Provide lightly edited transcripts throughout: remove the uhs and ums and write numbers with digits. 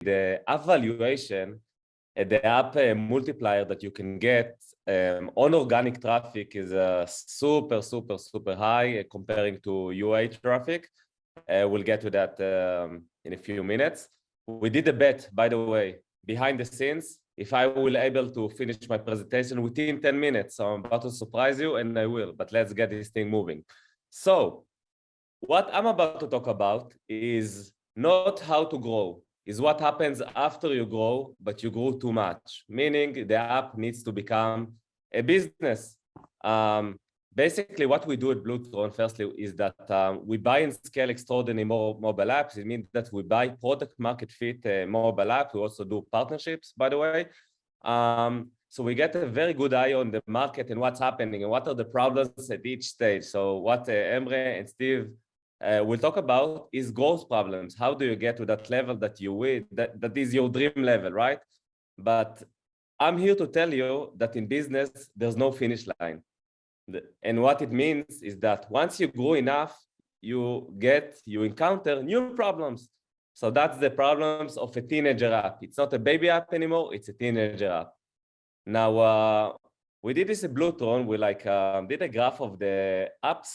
the app valuation, the app multiplier that you can get on organic traffic is super high comparing to UA traffic. We'll get to that in a few minutes. We did a bet, by the way, behind the scenes. If I will able to finish my presentation within 10 minutes, so I'm about to surprise you, and I will, but let's get this thing moving. So what I'm about to talk about is not how to grow, is what happens after you grow, but you grow too much, meaning the app needs to become a business. Basically, what we do at BlueThrone, firstly, is that we buy and scale extraordinary mobile apps. It means that we buy product market fit mobile apps. We also do partnerships, by the way. So we get a very good eye on the market and what's happening and what are the problems at each stage. So what Emre and Steve will talk about is growth problems. How do you get to that level that you will, that is your dream level, right? But I'm here to tell you that in business, there's no finish line. And what it means is that once you grow enough, you encounter new problems. So that's the problems of a teenager app. It's not a baby app anymore, it's a teenager app. Now, we did this at BlueThrone. We did a graph of the app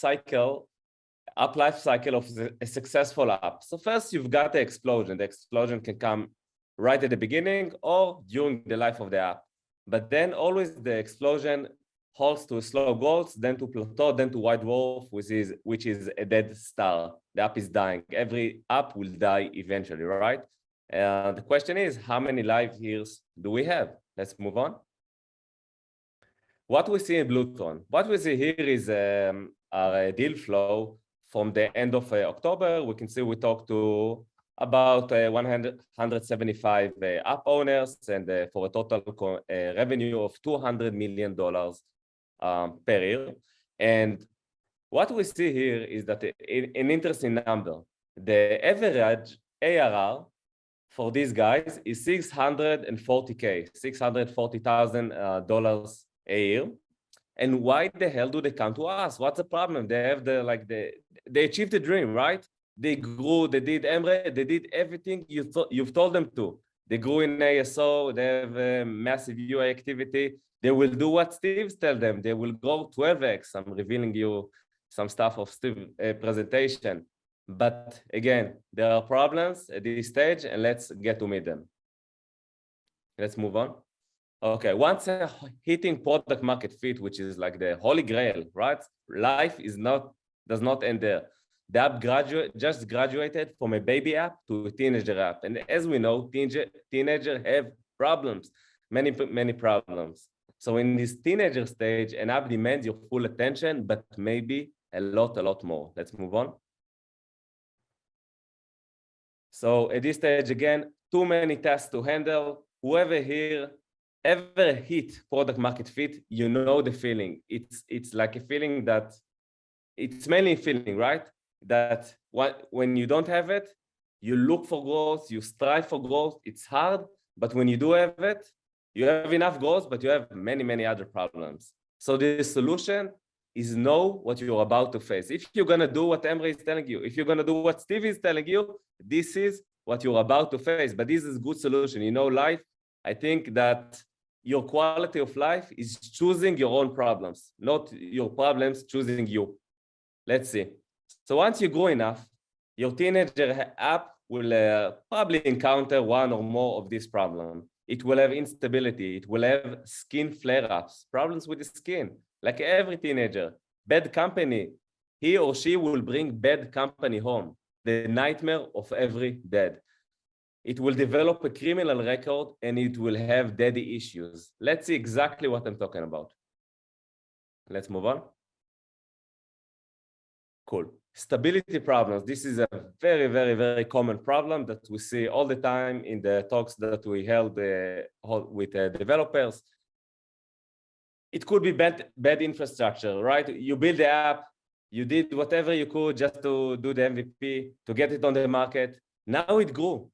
life cycle of a successful app. So first you've got the explosion. The explosion can come right at the beginning or during the life of the app. But then always the explosion halts to slow growth, then to plateau, then to white dwarf, which is a dead star. The app is dying. Every app will die eventually, right? The question is, how many live years do we have? Let's move on. What we see in BlueThrone, what we see here is our deal flow from the end of October. We can see we talked to about 175 app owners, and for a total revenue of $200 million per year. And what we see here is that an interesting number. The average ARR for these guys is $640K, $640,000 a year. And why the hell do they come to us? What's the problem? They have they achieved the dream, right? They grew, they did everything you've told them to. They grew in ASO, they have a massive UA activity. They will do what Steve's tell them. They will go 12x. I'm revealing you some stuff of Steve's presentation. But again, there are problems at this stage, and let's get to meet them. Let's move on. Okay, once hitting product market fit, which is like the holy grail, right? Life does not end there. The app just graduated from a baby app to a teenager app. And as we know, teenagers have problems, many problems. So in this teenager stage, an app demands your full attention, but maybe a lot more. Let's move on. So at this stage, again, too many tasks to handle. Whoever here ever hit product market fit, you know the feeling. It's like a feeling that, it's mainly a feeling, right? That when you don't have it, you look for growth, you strive for growth. It's hard, but when you do have it, you have enough growth, but you have many other problems. So the solution is know what you're about to face. If you're gonna do what Emre is telling you, if you're gonna do what Steve is telling you, this is what you're about to face. But this is a good solution. You know, life, I think that your quality of life is choosing your own problems, not your problems choosing you. Let's see. So once you grow enough, your teenager app will probably encounter one or more of these problems. It will have instability. It will have skin flare-ups, problems with the skin, like every teenager. Bad company. He or she will bring bad company home, the nightmare of every dad. It will develop a criminal record, and it will have daddy issues. Let's see exactly what I'm talking about. Let's move on. Cool. Stability problems. This is a very common problem that we see all the time in the talks that we held with developers. It could be bad infrastructure, right? You build the app, you did whatever you could just to do the MVP, to get it on the market. Now it grew.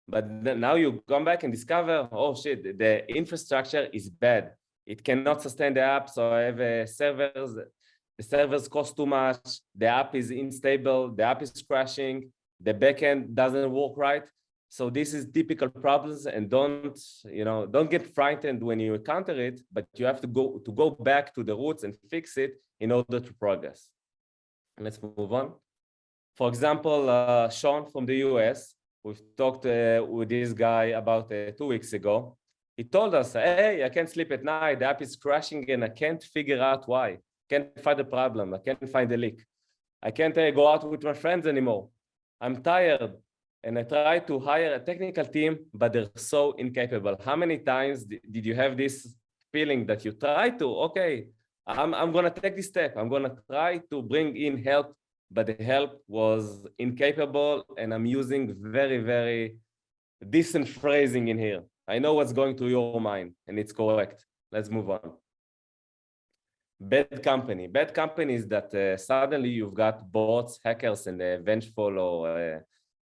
But now you come back and discover, oh shit, the infrastructure is bad. It cannot sustain the app, so I have servers. The servers cost too much. The app is unstable. The app is crashing. The backend doesn't work right. So this is typical problems, and don't get frightened when you encounter it, but you have to go back to the roots and fix it in order to progress. And let's move on. For example, Sean from the US, we've talked with this guy about 2 weeks ago. He told us, hey, I can't sleep at night, the app is crashing and I can't figure out why. Can't find the problem, I can't find the leak. I can't go out with my friends anymore. I'm tired. And I try to hire a technical team, but they're so incapable. How many times did you have this feeling that you try to, okay, I'm gonna take this step. I'm gonna try to bring in help, but the help was incapable, and I'm using very, very decent phrasing in here. I know what's going through your mind, and it's correct. Let's move on. Bad company. Bad company is that suddenly you've got bots, hackers, and vengeful or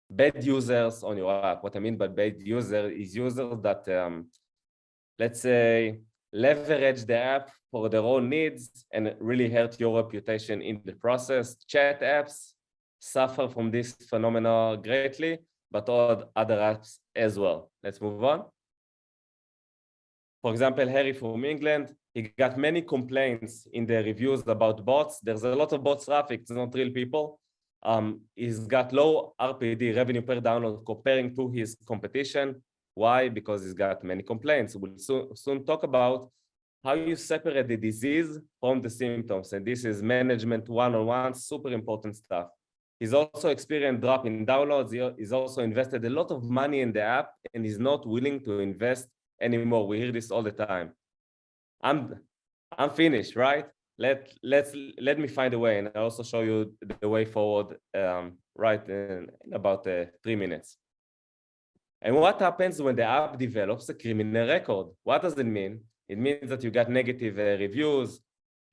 bad users on your app. What I mean by bad user is users that, let's say, leverage the app for their own needs and really hurt your reputation in the process. Chat apps suffer from this phenomenon greatly, but all other apps as well. Let's move on. For example, Harry from England, he got many complaints in the reviews about bots. There's a lot of bots traffic, it's not real people. He's got low RPD, revenue per download, comparing to his competition. Why? Because he's got many complaints. We'll soon talk about how you separate the disease from the symptoms. And this is management one-on-one, super important stuff. He's also experienced drop in downloads. He's also invested a lot of money in the app and he's not willing to invest anymore. We hear this all the time. I'm finished, right? Let me find a way, and I'll also show you the way forward right in about 3 minutes. And what happens when the app develops a criminal record? What does it mean? It means that you got negative reviews,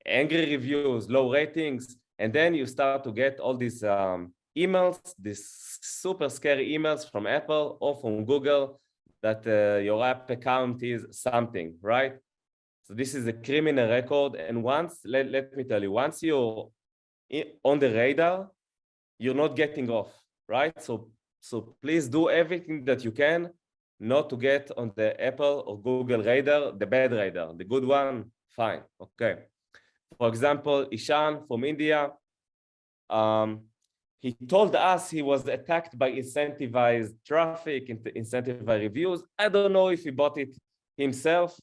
angry reviews, low ratings, and then you start to get all these emails, these super scary emails from Apple or from Google that your app account is something, right? So this is a criminal record, and once, let me tell you, once you're on the radar, you're not getting off, right? So please do everything that you can not to get on the Apple or Google radar, the bad radar. The good one, fine, okay. For example, Ishan from India, he told us he was attacked by incentivized traffic, incentivized reviews. I don't know if he bought it himself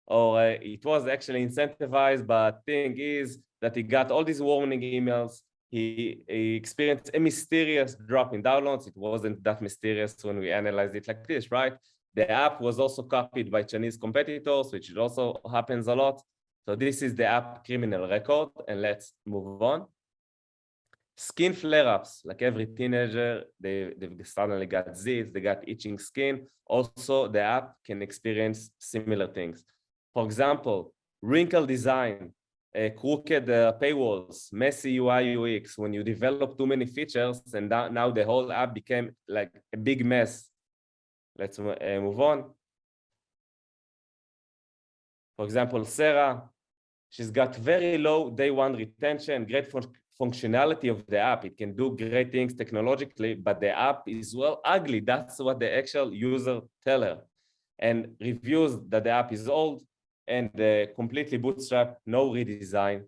or it was actually incentivized, but thing is that he got all these warning emails. He experienced a mysterious drop in downloads. It wasn't that mysterious when we analyzed it like this, right? The app was also copied by Chinese competitors, which also happens a lot. So this is the app criminal record, and let's move on. Skin flare-ups, like every teenager, they suddenly got zits, they got itching skin. Also, the app can experience similar things. For example, wrinkle design, crooked paywalls, messy UI UX, when you develop too many features and now the whole app became like a big mess. Let's move on. For example, Sarah, she's got very low day one retention, great functionality of the app. It can do great things technologically, but the app is, well, ugly. That's what the actual user tell her. And reviews that the app is old and completely bootstrap, no redesign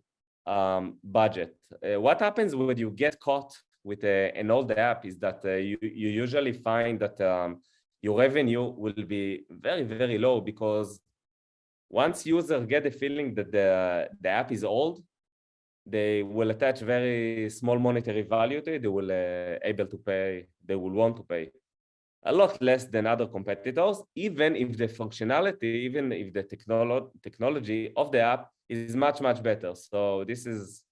budget. What happens when you get caught with an old app is that you usually find that your revenue will be very, very low, because once users get the feeling that the app is old, they will attach very small monetary value to it. They will able to pay, they will want to pay a lot less than other competitors, even if the functionality, even if the technology of the app is much, much better. So this is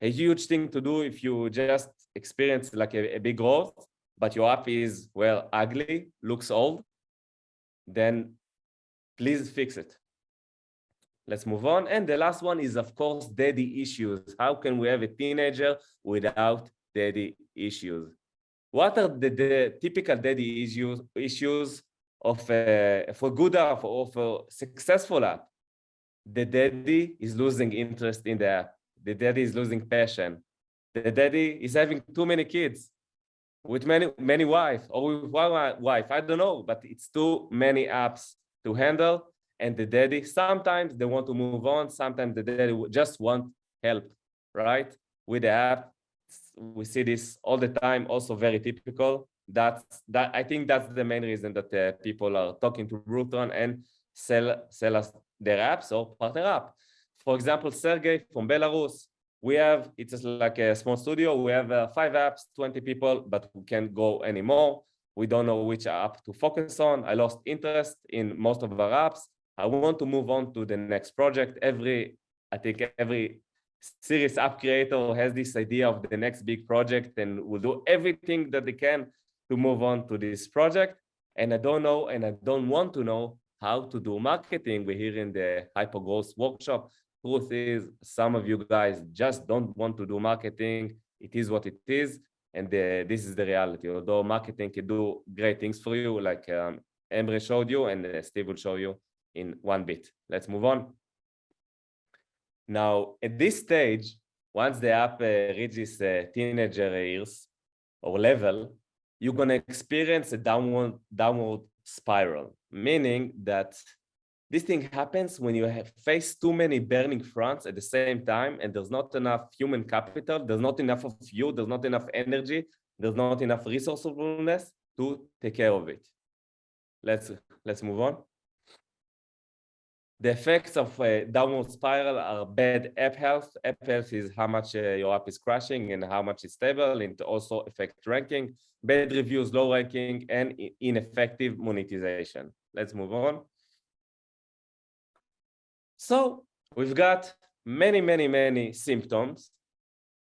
a huge thing to do if you just experience like a big growth, but your app is, well, ugly, looks old, then please fix it. Let's move on. And the last one is, of course, daddy issues. How can we have a teenager without daddy issues? What are the typical daddy issues of for good app or for successful app? The daddy is losing interest in the app. The daddy is losing passion. The daddy is having too many kids. with many wives, or with one wife, I don't know, but it's too many apps to handle. And the daddy, sometimes they want to move on, sometimes the daddy just want help, right? With the app, we see this all the time, also very typical. I think that's the main reason that people are talking to BlueThrone and sell us their apps or partner app. For example, Sergey from Belarus, it's just like a small studio. We have 5 apps, 20 people, but we can't go anymore. We don't know which app to focus on. I lost interest in most of our apps. I want to move on to the next project. I think every serious app creator has this idea of the next big project and will do everything that they can to move on to this project. And I don't know, and I don't want to know how to do marketing. We're here in the Hypergrowth workshop. Truth is, some of you guys just don't want to do marketing. It is what it is. And this is the reality. Although marketing can do great things for you, like Emre showed you, and Steve will show you in one bit. Let's move on. Now, at this stage, once the app reaches teenager years or level, you're going to experience a downward spiral, meaning that this thing happens when you face too many burning fronts at the same time, and there's not enough human capital, there's not enough of you, there's not enough energy, there's not enough resourcefulness to take care of it. Let's move on. The effects of a downward spiral are bad app health. App health is how much your app is crashing and how much it's stable. It also affects ranking, bad reviews, low ranking, and ineffective monetization. Let's move on. So we've got many symptoms,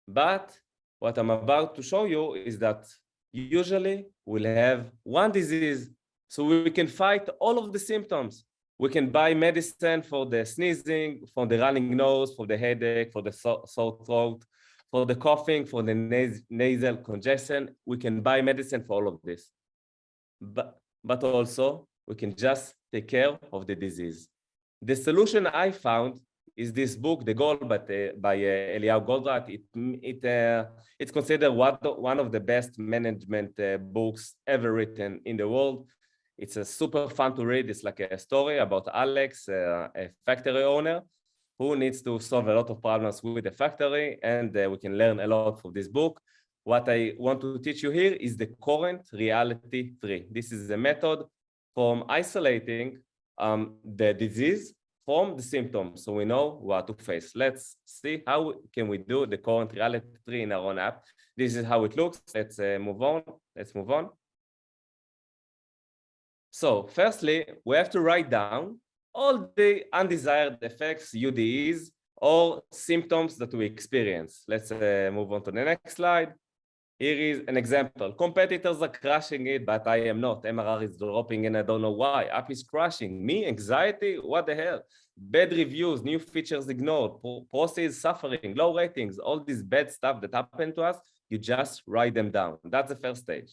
but what I'm about to show you is that usually we'll have one disease, so we can fight all of the symptoms. We can buy medicine for the sneezing, for the running nose, for the headache, for the sore throat, for the coughing, for the nasal congestion. We can buy medicine for all of this. But also, we can just take care of the disease. The solution I found is this book, The Goal, by Eliyahu Goldratt. It's considered one of the best management books ever written in the world. It's a super fun to read. It's like a story about Alex, a factory owner who needs to solve a lot of problems with the factory, and we can learn a lot from this book. What I want to teach you here is the current reality tree. This is a method from isolating the disease from the symptoms, so we know what to face. Let's see how can we do the current reality tree in our own app. This is how it looks. Let's move on. So firstly, we have to write down all the undesired effects, UDEs, or symptoms that we experience. Let's move on to the next slide. Here is an example. Competitors are crushing it, but I am not. MRR is dropping and I don't know why. App is crashing. Me, anxiety? What the hell? Bad reviews, new features ignored, process is suffering, low ratings, all this bad stuff that happened to us, you just write them down. That's the first stage.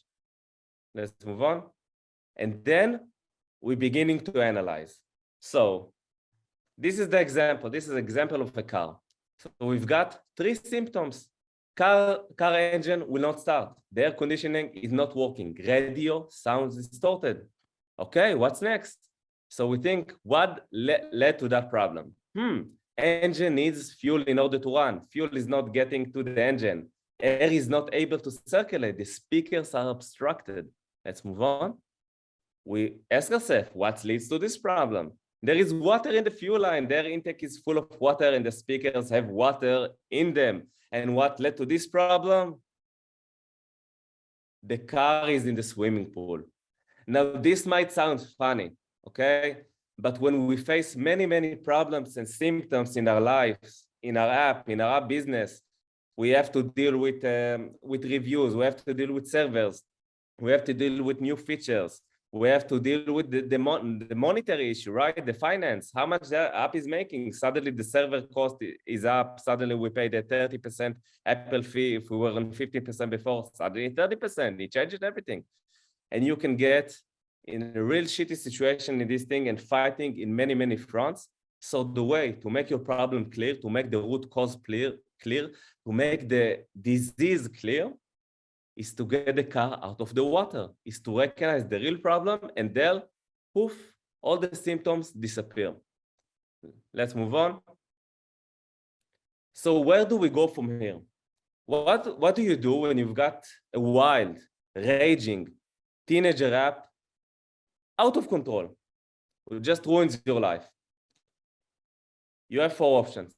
Let's move on. And then we're beginning to analyze. So this is the example. This is an example of a car. So we've got 3 symptoms. Car engine will not start. The air conditioning is not working. Radio sounds distorted. Okay, what's next? So we think, what led to that problem? Engine needs fuel in order to run. Fuel is not getting to the engine. Air is not able to circulate. The speakers are obstructed. Let's move on. We ask ourselves, what leads to this problem? There is water in the fuel line. Their intake is full of water and the speakers have water in them. And what led to this problem? The car is in the swimming pool. Now, this might sound funny, okay? But when we face many problems and symptoms in our lives, in our app, in our business, we have to deal with reviews. We have to deal with servers. We have to deal with new features. We have to deal with the monetary issue, right? The finance, how much the app is making. Suddenly the server cost is up. Suddenly we pay the 30% Apple fee. If we were on 50% before, suddenly 30%, it changes everything. And you can get in a real shitty situation in this thing and fighting in many fronts. So the way to make your problem clear, to make the root cause clear, to make the disease clear, is to get the car out of the water, is to recognize the real problem, and then, poof, all the symptoms disappear. Let's move on. So where do we go from here? What do you do when you've got a wild, raging teenager app out of control? It just ruins your life. You have 4 options.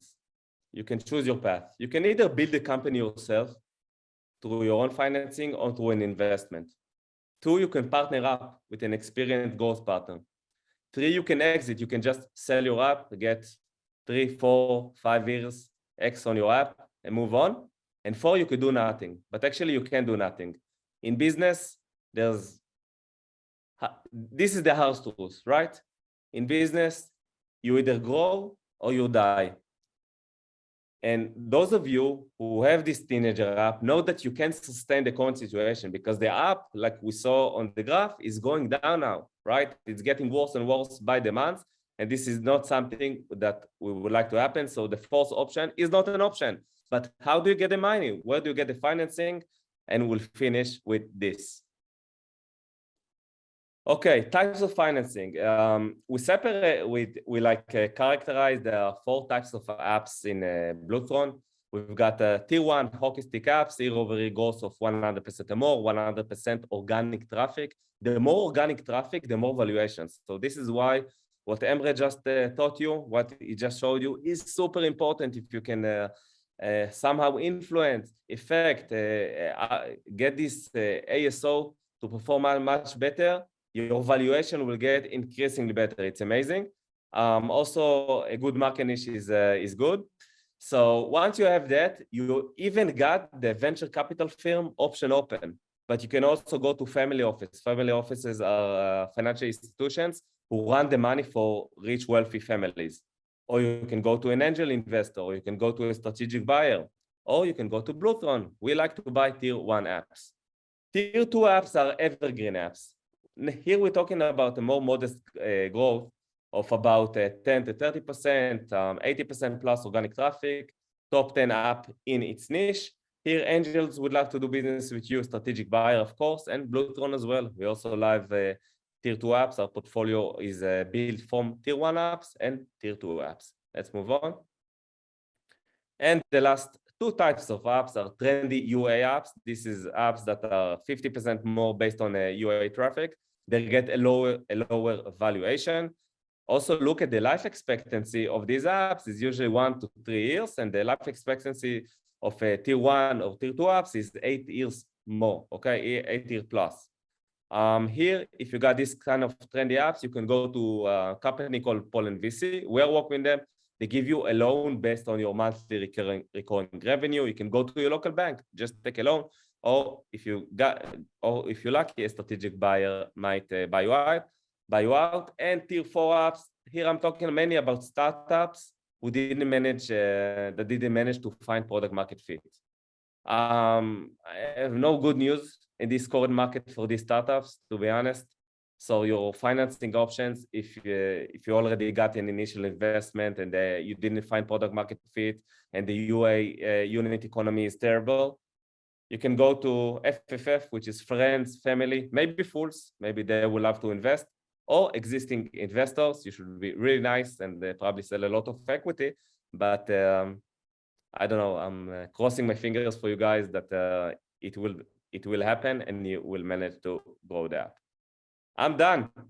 You can choose your path. You can either build the company yourself through your own financing or through an investment. 2, you can partner up with an experienced growth partner. 3, you can exit. You can just sell your app, get 3, 4, 5 years X on your app and move on. And 4, you could do nothing. But actually, you can do nothing. In business, this is the hard truth, right? In business, you either grow or you die. And those of you who have this teenager app know that you can sustain the current situation because the app, like we saw on the graph, is going down now, right? It's getting worse and worse by the month. And this is not something that we would like to happen. So the 4th option is not an option. But how do you get the money? Where do you get the financing? And we'll finish with this. Okay, types of financing. We separate, characterize the 4 types of apps in BlueThrone. We've got tier 1 hockey stick apps, year-over-year growth of 100% or more, 100% organic traffic. The more organic traffic, the more valuations. So this is why what Emre just taught you, what he just showed you, is super important. If you can somehow influence, affect, get this ASO to perform much better, your valuation will get increasingly better. It's amazing. Also, a good market niche is good. So once you have that, you even got the venture capital firm option open, but you can also go to family office. Family offices are financial institutions who run the money for rich, wealthy families. Or you can go to an angel investor, or you can go to a strategic buyer, or you can go to BlueThrone. We like to buy tier 1 apps. Tier 2 apps are evergreen apps. Here we're talking about a more modest growth of about 10 to 30%, 80% plus organic traffic, top 10 app in its niche. Here, angels would love to do business with you, strategic buyer, of course, and BlueThrone as well. We also live tier 2 apps. Our portfolio is built from tier 1 apps and tier 2 apps. Let's move on. And the last 2 types of apps are trendy UA apps. This is apps that are 50% more based on UA traffic. They get a lower valuation. Also, look at the life expectancy of these apps is usually 1 to 3 years, and the life expectancy of tier 1 or tier 2 apps is 8 years more, okay, 8 years plus. Here, if you got this kind of trendy apps, you can go to a company called Poland VC. We're working with them. They give you a loan based on your monthly recurring revenue. You can go to your local bank, just take a loan, or if you're lucky, a strategic buyer might buy you out. And tier 4 apps, here I'm talking mainly about startups who didn't manage to find product market fit. I have no good news in this current market for these startups, to be honest. So your financing options, if you already got an initial investment and you didn't find product market fit and the UA unit economy is terrible, you can go to FFF, which is friends, family, maybe fools, maybe they will love to invest, or existing investors. You should be really nice and probably sell a lot of equity, but I don't know, I'm crossing my fingers for you guys that it will happen and you will manage to grow the app. I'm done.